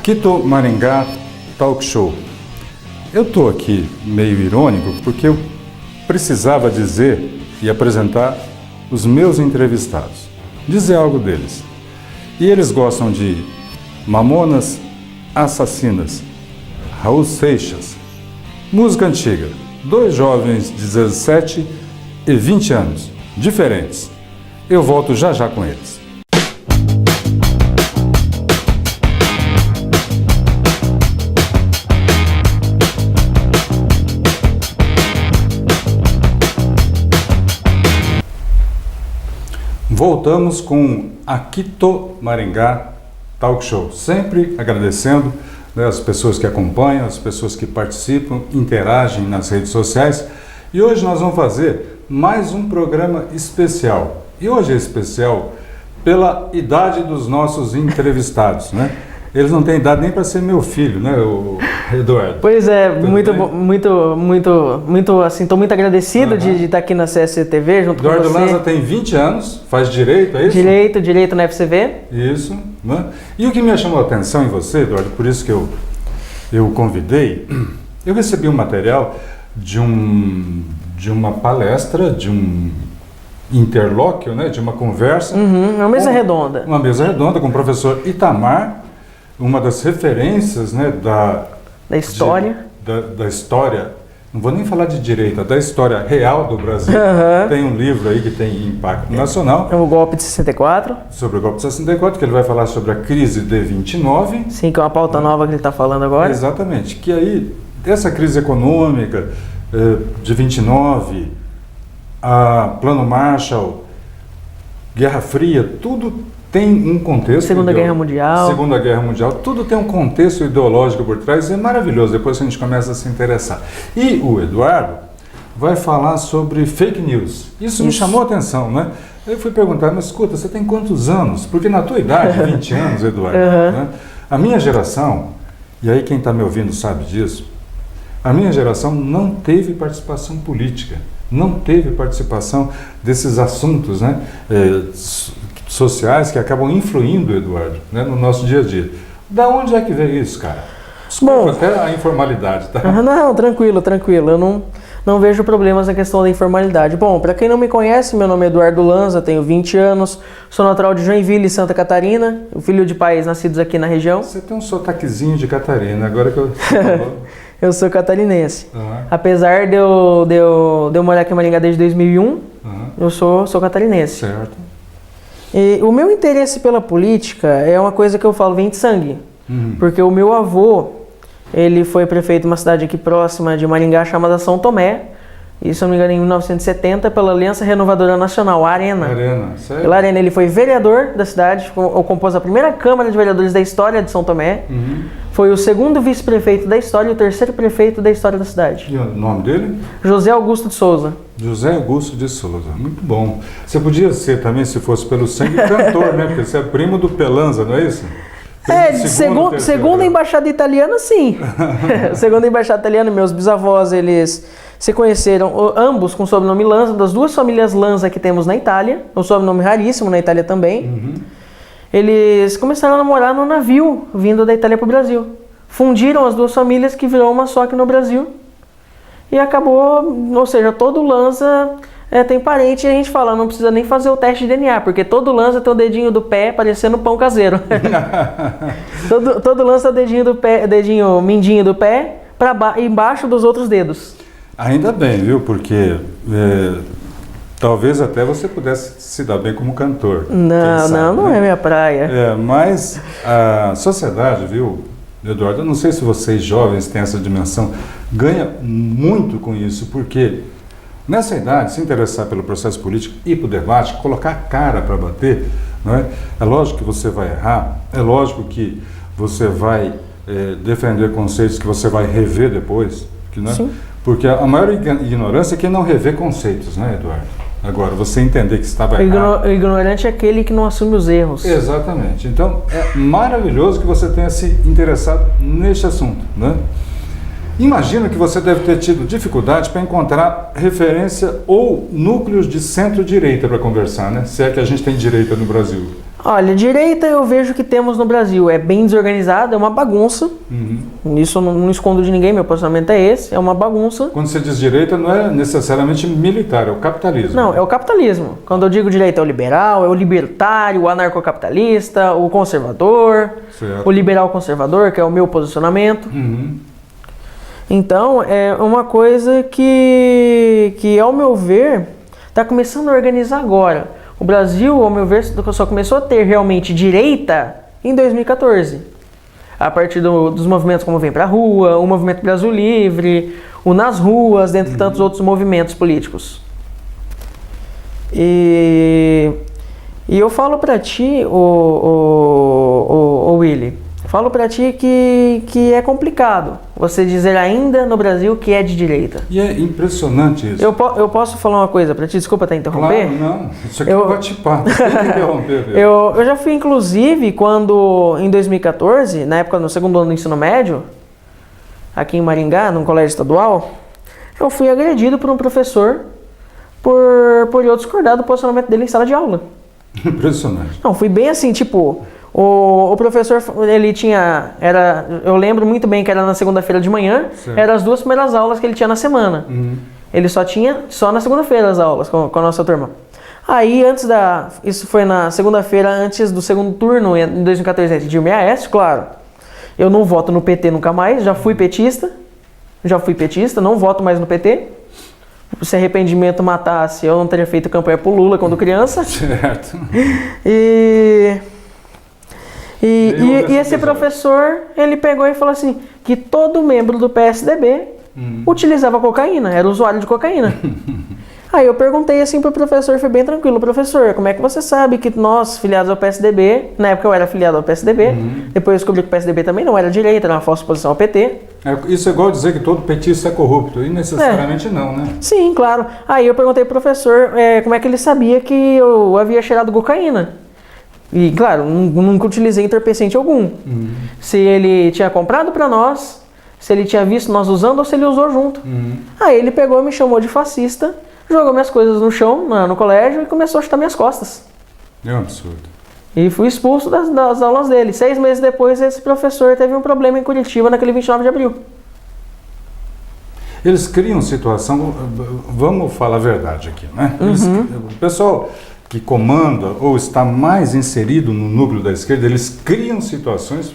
Akito Maringá Talk Show. Eu estou aqui meio irônico porque eu precisava dizer e apresentar os meus entrevistados, dizer algo deles. E eles gostam de Mamonas Assassinas, Raul Seixas, música antiga, dois jovens de 17 e 20 anos, diferentes. Eu volto já já com eles. Voltamos com Akito Maringá Talk Show, sempre agradecendo, né, as pessoas que acompanham, as pessoas que participam, interagem nas redes sociais. E hoje nós vamos fazer mais um programa especial. E hoje é especial pela idade dos nossos entrevistados, né? Eles não têm idade nem para ser meu filho, né, o Eduardo? Pois é, muito assim, estou muito agradecido de estar aqui na CSTV junto Eduardo com você. Lanza tem 20 anos, faz direito, é isso? Direito na FCV. Isso, né? E o que me chamou a atenção em você, Eduardo, por isso que eu convidei, eu recebi um material de uma palestra, de um interlóquio, né, de uma conversa. Uma mesa redonda. Uma mesa redonda com o professor Itamar, uma das referências, né, da história. Da história, não vou nem falar de direita, da história real do Brasil. Tem um livro aí que tem impacto nacional. É o golpe de 64. Sobre o golpe de 64, que ele vai falar sobre a crise de 29. Sim, que é uma pauta nova que ele está falando agora. Exatamente, que aí, essa crise econômica de 29, a Plano Marshall, Guerra Fria, tudo tem um contexto. Segunda Guerra Mundial, tudo tem um contexto ideológico por trás e é maravilhoso, depois a gente começa a se interessar. E o Eduardo vai falar sobre fake news. Isso me chamou a atenção, né? Eu fui perguntar, mas escuta, você tem quantos anos? Porque na tua idade, 20 anos, Eduardo, né? A minha geração, e aí quem está me ouvindo sabe disso, a minha geração não teve participação política, não teve participação desses assuntos, né, sociais que acabam influindo, Eduardo, né, no nosso dia a dia. Da onde é que veio isso, cara? Desculpa, até a informalidade, tá? Não, tranquilo. Eu não vejo problemas na questão da informalidade. Bom, para quem não me conhece, meu nome é Eduardo Lanza, tenho 20 anos, sou natural de Joinville, Santa Catarina, filho de pais nascidos aqui na região. Você tem um sotaquezinho de Catarina, agora que eu... Eu sou catarinense. Apesar de eu morar aqui em Maringá desde 2001, eu sou catarinense. Certo. E o meu interesse pela política é uma coisa que eu falo, vem de sangue. Porque o meu avô, ele foi prefeito de uma cidade aqui próxima de Maringá chamada São Tomé. E, se eu não me engano, em 1970, pela Aliança Renovadora Nacional, a Arena. Certo. Pela Arena, ele foi vereador da cidade, compôs a primeira Câmara de Vereadores da história de São Tomé. Foi o segundo vice-prefeito da história e o terceiro prefeito da história da cidade. E o nome dele? José Augusto de Souza. José Augusto de Souza, muito bom. Você podia ser também, se fosse pelo sangue, cantor, né? Porque você é primo do Pelanza, não é isso? Segundo a embaixada italiana, sim. Segundo a embaixada italiana, meus bisavós, eles se conheceram ambos com o sobrenome Lanza, das duas famílias Lanza que temos na Itália, um sobrenome raríssimo na Itália também. Eles começaram a namorar no navio vindo da Itália para o Brasil. Fundiram as duas famílias, que virou uma só aqui no Brasil. E acabou, ou seja, todo Lanza tem parente, e a gente fala, não precisa nem fazer o teste de DNA, porque todo Lanza tem o dedinho do pé parecendo pão caseiro. todo Lanza tem o dedinho do pé, mindinho do pé, embaixo dos outros dedos. Ainda bem, viu? Porque talvez até você pudesse se dar bem como cantor. Não é minha praia. Mas a sociedade, viu, Eduardo, eu não sei se vocês jovens têm essa dimensão, ganha muito com isso, porque nessa idade, se interessar pelo processo político e para o debate, colocar a cara para bater, não é? É lógico que você vai errar, é lógico que você vai defender conceitos que você vai rever depois, não é? Sim. Porque a maior ignorância é quem não revê conceitos, né, Eduardo? Agora, você entender que estava errado... O ignorante é aquele que não assume os erros. Exatamente. Então, é maravilhoso que você tenha se interessado neste assunto, né? Imagino que você deve ter tido dificuldade para encontrar referência ou núcleos de centro-direita para conversar, né? Se é que a gente tem direita no Brasil. Olha, direita eu vejo que temos no Brasil. É bem desorganizada, é uma bagunça. Isso eu não escondo de ninguém, meu posicionamento é esse, é uma bagunça. Quando você diz direita, não é necessariamente militar, é o capitalismo. Não, é o capitalismo. Quando eu digo direita, é o liberal, é o libertário, o anarcocapitalista, o conservador, certo. O liberal conservador, que é o meu posicionamento. Então, é uma coisa que ao meu ver, está começando a organizar agora. O Brasil, ao meu ver, só começou a ter realmente direita em 2014. A partir dos movimentos como Vem Pra Rua, o Movimento Brasil Livre, o Nas Ruas, dentre tantos outros movimentos políticos. E eu falo pra ti, o Willy, falo pra ti que é complicado você dizer ainda no Brasil que é de direita. E é impressionante isso. Eu posso falar uma coisa pra ti? Desculpa até interromper. Claro, não. Isso aqui é um bate-papo. Tem que interromper. Eu já fui, inclusive, quando, em 2014, na época no segundo ano do ensino médio, aqui em Maringá, num colégio estadual, eu fui agredido por um professor por eu discordar do posicionamento dele em sala de aula. Impressionante. Não, fui bem assim, tipo... O professor, ele tinha, eu lembro muito bem que era na segunda-feira de manhã, eram as 2 primeiras aulas que ele tinha na semana. Ele só tinha, na segunda-feira as aulas com a nossa turma. Aí, isso foi na segunda-feira, antes do segundo turno, em 2014, de Dilma Aécio, claro. Eu não voto no PT nunca mais, já fui petista, não voto mais no PT. Se arrependimento matasse, eu não teria feito campanha pro Lula quando criança. Certo. E esse professor, ele pegou e falou assim, que todo membro do PSDB utilizava cocaína, era usuário de cocaína. Aí eu perguntei assim pro professor, foi bem tranquilo, professor, como é que você sabe que nós, filiados ao PSDB, na época eu era filiado ao PSDB, depois eu descobri que o PSDB também não era direita, era uma falsa oposição ao PT. Isso é igual dizer que todo petista é corrupto, e necessariamente não, né? Sim, claro. Aí eu perguntei pro professor como é que ele sabia que eu havia cheirado cocaína. E, claro, nunca utilizei entorpecente algum. Se ele tinha comprado pra nós, se ele tinha visto nós usando ou se ele usou junto. Aí ele pegou e me chamou de fascista, jogou minhas coisas no chão, no colégio, e começou a chutar minhas costas. É um absurdo. E fui expulso das aulas dele. 6 meses depois, esse professor teve um problema em Curitiba, naquele 29 de abril. Eles criam situação, vamos falar a verdade aqui, né? O pessoal que comanda ou está mais inserido no núcleo da esquerda, eles criam situações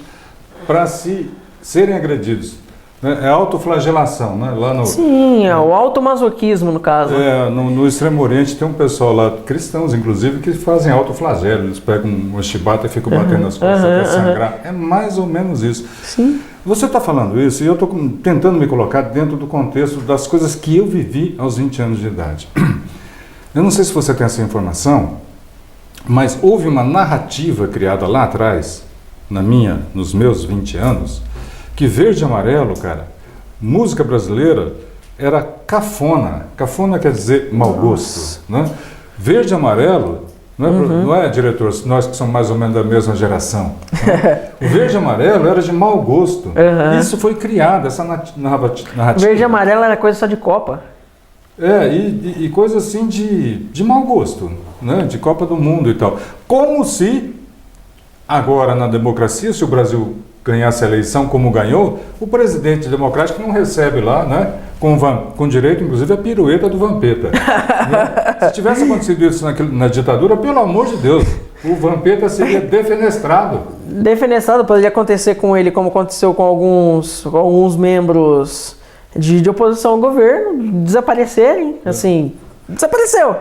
para serem agredidos. É autoflagelação, né? Lá no, Sim, é o automasoquismo, no caso. No Extremo Oriente tem um pessoal lá, cristãos inclusive, que fazem autoflagelo. Eles pegam uma chibata e ficam batendo nas costas até sangrar. É mais ou menos isso. Sim. Você está falando isso e eu estou tentando me colocar dentro do contexto das coisas que eu vivi aos 20 anos de idade. Eu não sei se você tem essa informação, mas houve uma narrativa criada lá atrás, nos meus 20 anos, que verde e amarelo, cara, música brasileira era cafona. Cafona quer dizer mau gosto, né? Verde e amarelo, não é, diretor, nós que somos mais ou menos da mesma geração. Né? O verde e amarelo era de mau gosto. Isso foi criado, essa narrativa. Verde e amarelo era coisa só de Copa. E coisa assim de mau gosto, né? De Copa do Mundo e tal. Como se agora na democracia, se o Brasil ganhasse a eleição como ganhou, o presidente democrático não recebe lá, né? Com direito, inclusive, a pirueta do Vampeta. Né? Se tivesse acontecido isso na ditadura, pelo amor de Deus, o Vampeta seria defenestrado. Defenestrado poderia acontecer com ele, como aconteceu com alguns membros de oposição ao governo, desaparecerem, assim, desapareceu.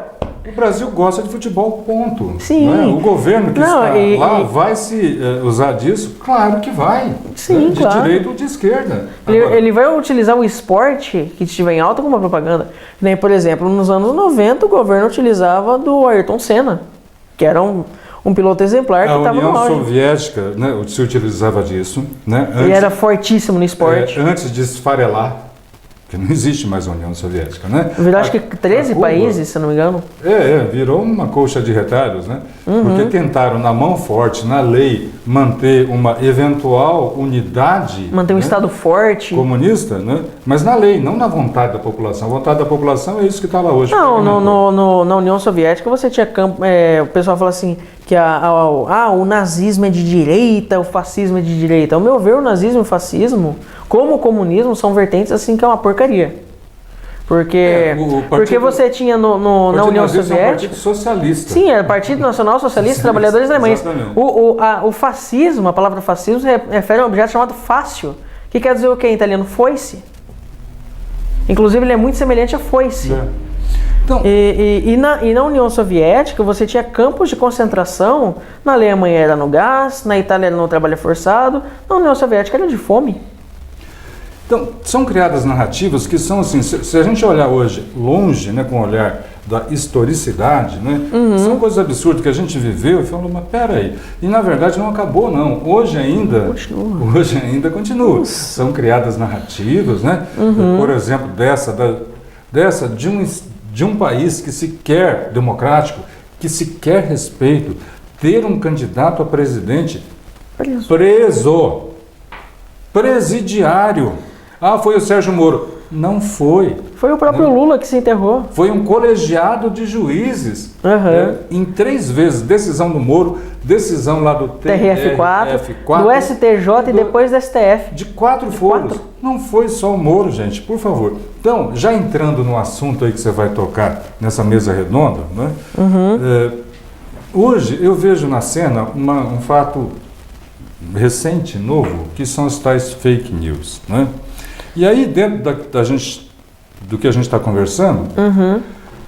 O Brasil gosta de futebol, ponto. Sim. Né? O governo que está lá vai se usar disso? Claro que vai. Sim, de direita ou de esquerda. Ele vai utilizar o esporte que estiver em alta como uma propaganda. Nem, por exemplo, nos anos 90 o governo utilizava do Ayrton Senna, que era um piloto exemplar que estava no auge. A União Soviética, né, se utilizava disso. Né, Ele era fortíssimo no esporte. Antes de esfarelar. porque não existe mais a União Soviética, né? Virou acho que 13 países, se não me engano. Virou uma colcha de retalhos, né? Porque tentaram, na mão forte, na lei, manter uma eventual unidade... Manter um Estado forte. Comunista, né? Mas na lei, não na vontade da população. A vontade da população é isso que está lá hoje. Não, na União Soviética você tinha campo... o pessoal fala assim, que o nazismo é de direita, o fascismo é de direita. Ao meu ver, o nazismo e o fascismo, como o comunismo, são vertentes assim que é uma porcaria. Porque você tinha na União Soviética... É um partido socialista. Sim, é o Partido Nacional Socialista Trabalhadores Alemães. O fascismo, a palavra fascismo, refere a um objeto chamado fácio, que quer dizer o que em italiano? Foice. Inclusive, ele é muito semelhante a foice. Então, e na União Soviética, você tinha campos de concentração. Na Alemanha era no gás, na Itália era no trabalho forçado, na União Soviética era de fome. Então, são criadas narrativas que são assim, se a gente olhar hoje longe, né, com o olhar da historicidade, né, são coisas absurdas que a gente viveu e falou, mas peraí, e na verdade não acabou não, hoje ainda continua. São criadas narrativas, né, por exemplo, de um país que se quer democrático, que se quer respeito, ter um candidato a presidente preso, presidiário. Foi o Sérgio Moro. Não foi. Foi o próprio Lula que se enterrou. Foi um colegiado de juízes. Em 3 vezes, decisão do Moro, decisão lá do TRF4, do STJ e depois do STF. De 4 foros. Não foi só o Moro, gente, por favor. Então, já entrando no assunto aí que você vai tocar nessa mesa redonda, né? Hoje eu vejo na cena um fato recente, novo, que são os tais fake news, né? E aí, dentro do que a gente está conversando,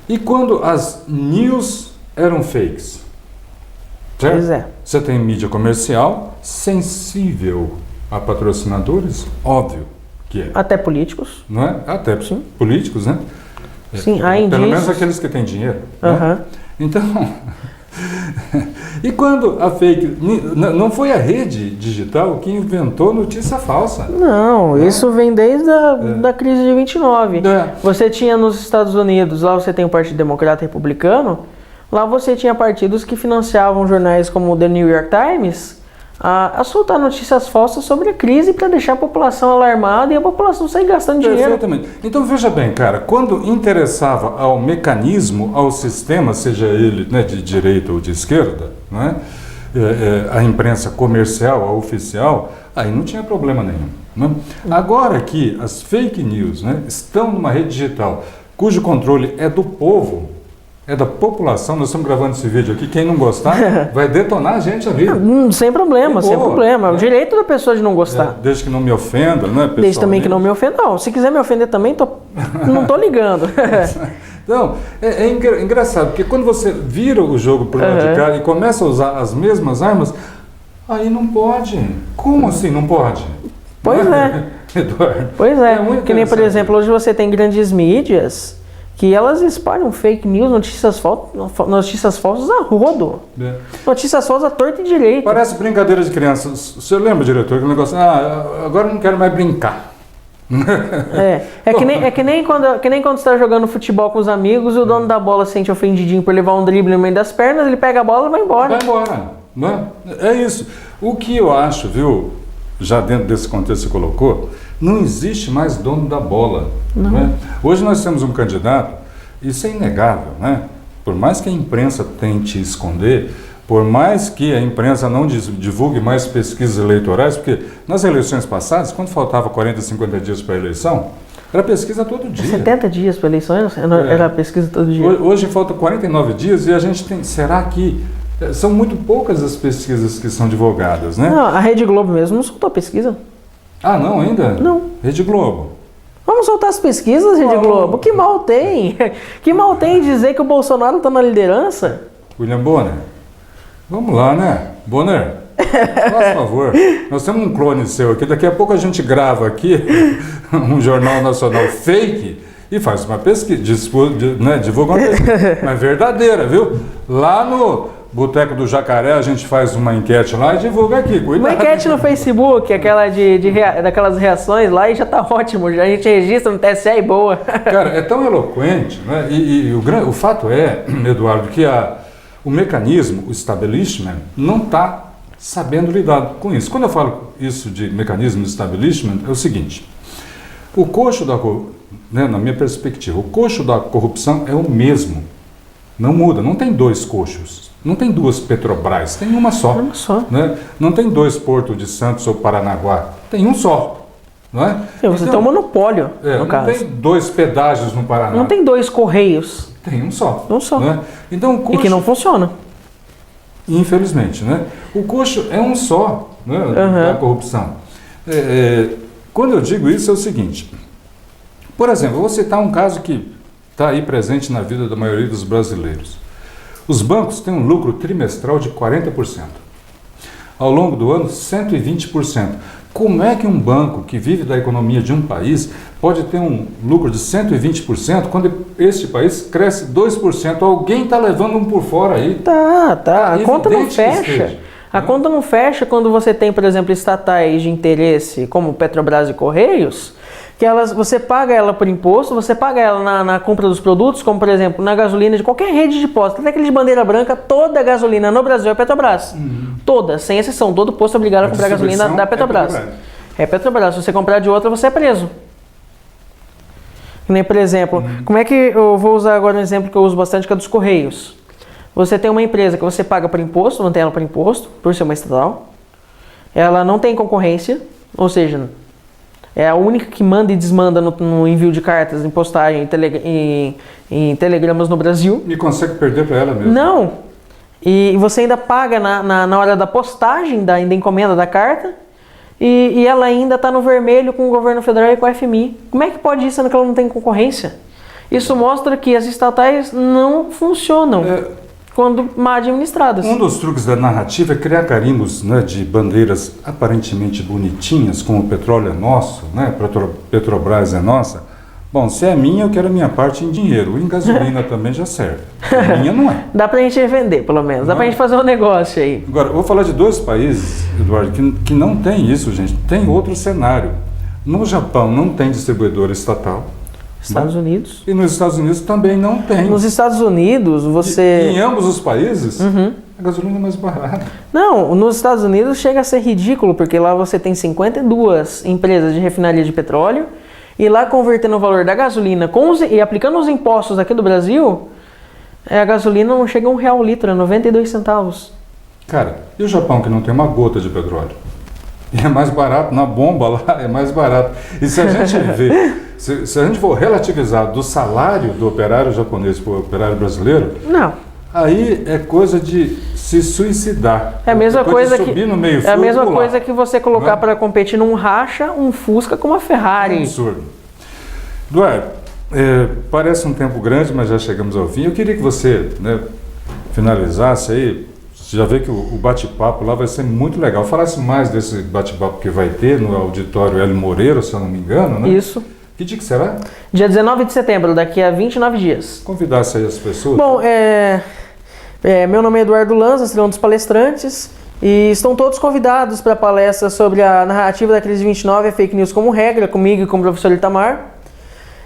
e quando as news eram fakes, certo? Pois é. Você tem mídia comercial sensível a patrocinadores, óbvio que é. Até políticos. Não é? Até políticos, né? Sim, há indícios. Pelo menos aqueles que têm dinheiro. Né? Então... E quando a fake... Não foi a rede digital que inventou notícia falsa. Não, isso vem desde da crise de 29. Você tinha nos Estados Unidos, lá você tem o Partido Democrata e Republicano, lá você tinha partidos que financiavam jornais como o The New York Times a soltar notícias falsas sobre a crise para deixar a população alarmada e a população sair gastando dinheiro. Perfeitamente. Então veja bem, cara, quando interessava ao mecanismo, ao sistema, seja ele, né, de direita ou de esquerda, né, a imprensa comercial, a oficial, aí não tinha problema nenhum. Né? Agora que as fake news, né, estão numa rede digital cujo controle é do povo, é da população, nós estamos gravando esse vídeo aqui, quem não gostar vai detonar a gente ali. Sem problema, sem problema. É o direito da pessoa de não gostar. Desde que não me ofenda, né, pessoal? Desde também que não me ofenda. Não, se quiser me ofender também, não tô ligando. Então, é engraçado, porque quando você vira o jogo pro lado de cá e começa a usar as mesmas armas, aí não pode. Como assim não pode? Pois é. Eduardo. Pois é. Que nem, por exemplo, hoje você tem grandes mídias que elas espalham fake news, notícias falsas a rodo. Notícias falsas a torta e direito. Parece brincadeira de criança. Você lembra, diretor, que o negócio... agora eu não quero mais brincar. Que nem quando você está jogando futebol com os amigos, o dono da bola se sente ofendidinho por levar um drible no meio das pernas, ele pega a bola e vai embora. Vai embora. Né? É isso. O que eu acho, viu, já dentro desse contexto que você colocou, não existe mais dono da bola. Né? Hoje nós temos um candidato, isso é inegável, né? Por mais que a imprensa tente esconder, por mais que a imprensa não divulgue mais pesquisas eleitorais, porque nas eleições passadas, quando faltava 40, 50 dias para a eleição, era pesquisa todo dia. 70 dias para a eleição, era pesquisa todo dia. Hoje falta 49 dias e a gente tem... Será que... São muito poucas as pesquisas que são divulgadas, né? Não, a Rede Globo mesmo não soltou pesquisa. Ah, não ainda? Não. Rede Globo. Vamos soltar as pesquisas, Rede Globo? Que mal tem? Que mal tem dizer que o Bolsonaro está na liderança? William Bonner. Vamos lá, né? Bonner, por favor. Nós temos um clone seu aqui. Daqui a pouco a gente grava aqui um jornal nacional fake e faz uma pesquisa, né? Divulga uma pesquisa, mas verdadeira, viu? Lá Boteco do Jacaré, a gente faz uma enquete lá e divulga aqui. Cuidado. Uma enquete no Facebook, aquela daquelas reações lá, e já tá ótimo. Já a gente registra no TSE e boa. Cara, é tão eloquente, né? O fato é, Eduardo, que o mecanismo, o establishment, não está sabendo lidar com isso. Quando eu falo isso de mecanismo de establishment, é o seguinte: o coxo na minha perspectiva, o coxo da corrupção é o mesmo. Não muda, não tem dois coxos, não tem duas Petrobras, tem uma só. Uma só. Né? Não tem dois Porto de Santos ou Paranaguá, tem um só. Não é? Você tem um monopólio, no não caso. Não tem dois pedágios no Paraná. Não tem dois correios. Tem um só. Um só. Né? Então, o coxo, E que não funciona. infelizmente, né? O coxo é um só, né, da corrupção. Quando eu digo isso é o seguinte: por exemplo, eu vou citar um caso que está aí presente na vida da maioria dos brasileiros. Os bancos têm um lucro trimestral de 40%. Ao longo do ano, 120%. Como é que um banco que vive da economia de um país pode ter um lucro de 120% quando este país cresce 2%? Alguém está levando um por fora aí. Tá. A conta não Evidente que fecha. esteja. A conta não fecha quando você tem, por exemplo, estatais de interesse como Petrobras e Correios, que você paga ela por imposto, você paga ela na compra dos produtos, como por exemplo na gasolina de qualquer rede de postos, até aquele de bandeira branca, toda a gasolina no Brasil é Petrobras. Toda, sem exceção, todo posto é obrigado a comprar gasolina da Petrobras. É Petrobras. Se você comprar de outra, você é preso. Que nem, por exemplo, como é que eu vou usar agora um exemplo que eu uso bastante, que é dos Correios. Você tem uma empresa que você paga por imposto, mantém ela por imposto, por ser uma estatal. Ela não tem concorrência, ou seja, é a única que manda e desmanda no envio de cartas, em postagem, em telegramas no Brasil. E consegue perder para ela mesmo. Não. E você ainda paga na hora da postagem, da encomenda da carta, e ela ainda está no vermelho com o governo federal e com a FMI. Como é que pode isso sendo que ela não tem concorrência? Isso mostra que as estatais não funcionam quando mal administradas. Um dos truques da narrativa é criar carimbos, né, de bandeiras aparentemente bonitinhas, como o petróleo é nosso, né, Petrobras é nossa. Bom, se é minha, eu quero a minha parte em dinheiro. Em gasolina também já serve. A minha não é. Dá pra gente vender, pelo menos. Dá pra gente fazer um negócio aí. Agora, eu vou falar de dois países, Eduardo, que não tem isso, gente. Tem outro cenário. No Japão não tem distribuidora estatal. Estados Unidos. E nos Estados Unidos também não tem. Nos Estados Unidos, você... Em ambos os países, a gasolina é mais barata. Não, nos Estados Unidos chega a ser ridículo, porque lá você tem 52 empresas de refinaria de petróleo, e lá convertendo o valor da gasolina e aplicando os impostos aqui do Brasil, a gasolina não chega a R$1 o litro, é 92 centavos. Cara, e o Japão que não tem uma gota de petróleo? E é mais barato, na bomba lá é mais barato. E se a gente ver, se a gente for relativizar do salário do operário japonês para o operário brasileiro, não. Aí é coisa de se suicidar. É a mesma coisa que subir no meio é a mesma pular. coisa que você colocar para competir num racha um Fusca com uma Ferrari. É um absurdo. Eduardo, parece um tempo grande, mas já chegamos ao fim. Eu queria que você, né, finalizasse aí. Você já vê que o bate-papo lá vai ser muito legal. Falasse mais desse bate-papo que vai ter no auditório Hélio Moreira, se eu não me engano, né? Isso. Que dia que será? Dia 19 de setembro, daqui a 29 dias. Convidasse aí as pessoas. Bom, meu nome é Eduardo Lanza, serei um dos palestrantes. E estão todos convidados para a palestra sobre a narrativa da crise 29, a fake news como regra, comigo e com o professor Itamar.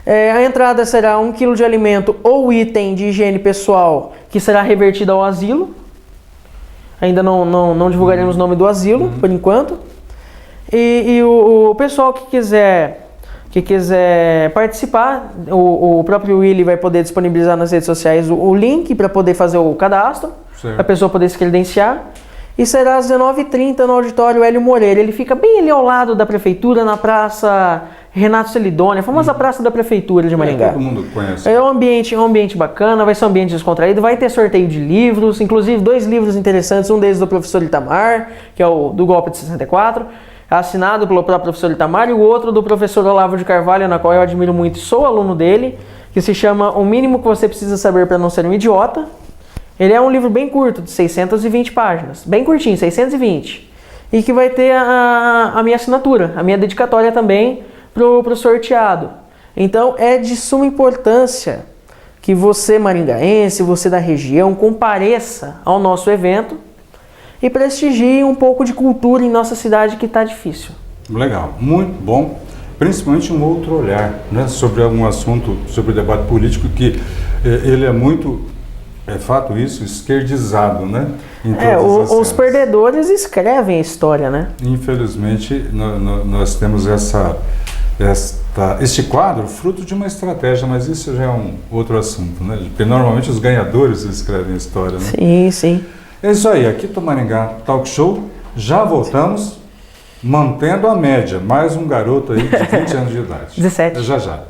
A entrada será 1 kg de alimento ou item de higiene pessoal que será revertido ao asilo. Ainda não divulgaremos o nome do asilo, por enquanto. E o pessoal que quiser participar, o próprio Willy vai poder disponibilizar nas redes sociais o link para poder fazer o cadastro, para a pessoa poder se credenciar. E será às 19h30 no auditório Hélio Moreira. Ele fica bem ali ao lado da prefeitura, na praça Renato Celidônia, a famosa praça da prefeitura de Maringá. Todo mundo conhece. É um ambiente bacana, vai ser um ambiente descontraído, vai ter sorteio de livros, inclusive 2 livros interessantes, um deles do professor Itamar, que é o do Golpe de 64, assinado pelo próprio professor Itamar, e o outro do professor Olavo de Carvalho, na qual eu admiro muito e sou aluno dele, que se chama O Mínimo que Você Precisa Saber para Não Ser um Idiota. Ele é um livro bem curto, de 620 páginas, bem curtinho, 620, e que vai ter a minha assinatura, a minha dedicatória também pro sorteado. Então é de suma importância que você maringaense, você da região, compareça ao nosso evento e prestigie um pouco de cultura em nossa cidade que está difícil. Legal, muito bom. Principalmente um outro olhar, né, sobre algum assunto, sobre o debate político, que ele é muito, é fato isso, esquerdizado, né? Os perdedores escrevem a história, né? Infelizmente, nós temos este quadro fruto de uma estratégia, mas isso já é um outro assunto, né? Porque normalmente os ganhadores escrevem a história, né? Sim, sim. É isso aí, aqui Maringá Talk Show, já voltamos, mantendo a média, mais um garoto aí de 20 anos de idade. 17. Já já.